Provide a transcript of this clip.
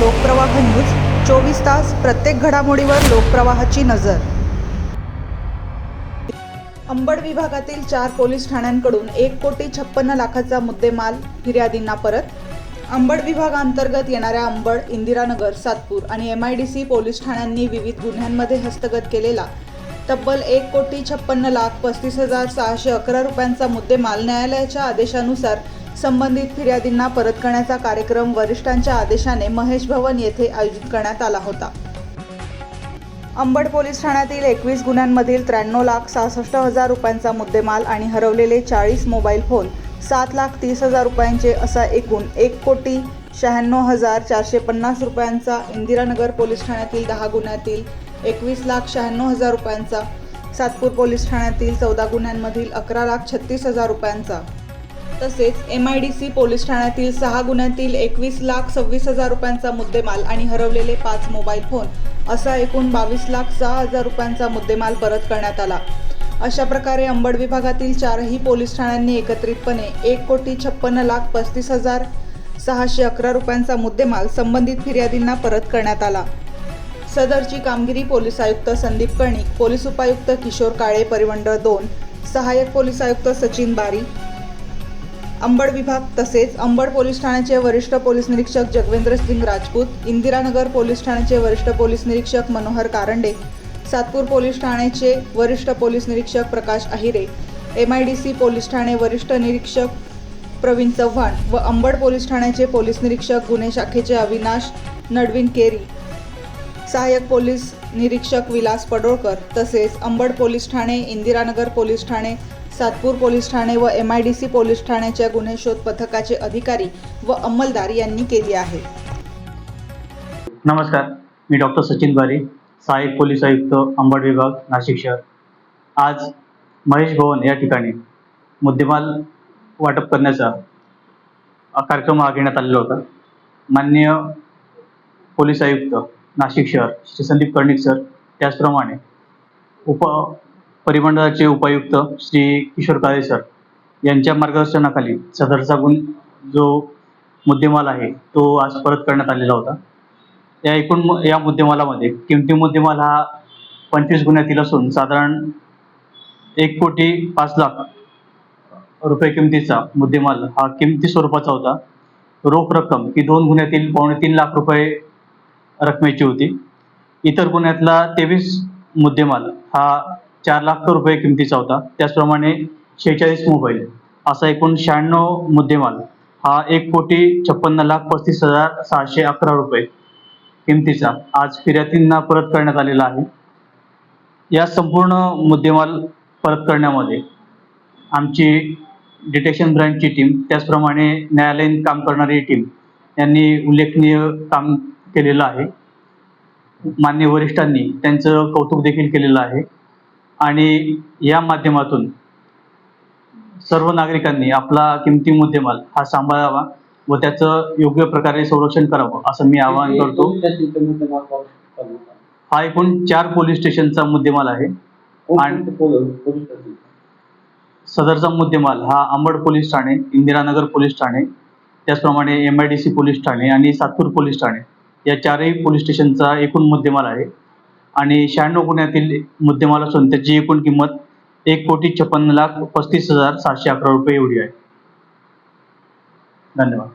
Lokpravah news 24 तास प्रत्येक घडामोडीवर लोकप्रवाहाची नजर। अंबड विभागातील 4 पोलीस ठाण्यांकडून 1,56,00,000चा मुद्देमाल फिर्यादींना परत। अंबड विभागांतर्गत येणाऱ्या अंबड, इंदिरानगर, सातपूर आणि MIDC पोलीस ठाण्यांनी विविध गुन्ह्यांमध्ये हस्तगत केलेला तब्बल 1,56,35,611 रुपयांचा मुद्देमाल न्यायालयाच्या आदेशानुसार संबंधित फिर्यादींना परत करण्याचा कार्यक्रम वरिष्ठांच्या आदेशाने महेश भवन येथे आयोजित करण्यात आला होता। अंबड पोलीस ठाण्यातील 21 गुन्ह्यांमधील 93,66,000 रुपयांचा मुद्देमाल आणि हरवलेले 40 मोबाईल फोन 7,30,000 रुपयांचे असा एकूण 1,96,450 रुपयांचा, इंदिरानगर पोलीस ठाण्यातील 10 गुन्ह्यातील 21,96,000 रुपयांचा, सातपूर पोलीस ठाण्यातील 14 गुन्ह्यांमधील 11,36,000 रुपयांचा, तसेच MIDC पोलीस ठाण्यातील 6 गुन्ह्यातील 21,26,000 रुपयांचा मुद्देमाल आणि हरवलेले 5 मोबाईल फोन असा एकूण 22,06,000 रुपयांचा मुद्देमाल परत करण्यात आला। अशा प्रकारे अंबड विभागातील 4ही पोलीस ठाण्यांनी एकत्रितपणे 1,56,35,611 रुपयांचा मुद्देमाल संबंधित फिर्यादींना परत करण्यात आला। सदरची कामगिरी पोलीस आयुक्त संदीप कर्णिक, पोलीस उपायुक्त किशोर काळे, परिमंडळ 2, सहाय्यक पोलीस आयुक्त सचिन बारी, अंबड विभाग तसेच अंबड पोलीस ठाण्याचे वरिष्ठ पोलीस निरीक्षक जगवेंद्र सिंग राजपूत, इंदिरानगर पोलीस ठाण्याचे वरिष्ठ पोलीस निरीक्षक मनोहर कारंडे, सातपूर पोलीस ठाण्याचे वरिष्ठ पोलीस निरीक्षक प्रकाश अहिरे, MIDC पोलीस ठाणे वरिष्ठ निरीक्षक प्रवीण चव्हाण व अंबड पोलीस ठाण्याचे पोलीस निरीक्षक गुन्हे शाखेचे अविनाश नडविन केरी, सहाय्यक पोलीस निरीक्षक विलास पडोळकर तसेच Ambad police Thane, Indiranagar police Thane, Satpur police Thane व MIDC पोलीस ठाण्याच्या गुन्हे शोध पथकाचे अधिकारी व अंमलदार यांनी केली आहे। नमस्कार, मी डॉक्टर सचिन बारी, सहाय्यक पोलीस आयुक्त अंबड विभाग, नाशिक शहर। आज महेश भवन या ठिकाणी मुद्देमाल वाटप करण्याचा कार्यक्रम घेण्यात आलेला होता। माननीय पोलीस आयुक्त नाशिक शहर श्री संदीप कर्णिक सर, त्याचप्रमाणे परिमंडळाचे उपायुक्त श्री किशोर काळे सर यांच्या मार्गदर्शनाखाली सदरचा जो मुद्देमाल आहे तो आज परत करण्यात आलेला होता। या मुद्देमालामध्ये किमती मुद्देमाल हा 25 गुन्ह्यातील असून साधारण 1,05,00,000 रुपये किमतीचा मुद्देमाल हा किमती स्वरूपाचा होता। रोख रक्कम ही 2 गुन्ह्यातील 2.25 लाख रुपये रकमेची होती। इतर गुन्ह्यातला 23 मुद्देमाल हा 4 लाख रुपये किमतीचा होता। त्याचप्रमाणे 46 मोबाईल असा एकूण 96 मुद्देमाल हा 1,56,35,611 रुपये किमतीचा आज फिर्यादींना परत करण्यात आलेला आहे। या संपूर्ण मुद्देमाल परत करण्यामध्ये आमची डिटेक्शन ब्रांचची टीम, त्याचप्रमाणे न्यायालयीन काम करणारी टीम यांनी उल्लेखनीय काम केलेलं आहे। मान्य वरिष्ठांनी त्यांचं कौतुक देखील केलेलं आहे आणि या माध्यमातून सर्व नागरिकांनी आपला किमती मुद्देमाल हा सांभाळावा व त्याचं योग्य प्रकारे संरक्षण करावं असं मी आवाहन करतो। हा एकूण 4 पोलीस स्टेशनचा मुद्देमाल आहे आणि सदरचा मुद्देमाल हा अंबड पोलीस ठाणे, इंदिरानगर पोलीस ठाणे, त्याचप्रमाणे MIDC पोलीस ठाणे आणि सातपूर पोलीस ठाणे या 4ही पोलीस स्टेशनचा एकूण मुद्देमाल आहे आणि 96 गुन्ह्यातील मुद्देमाल असून त्याची एकूण किंमत 1,56,35,611 रुपये एवढी आहे। धन्यवाद।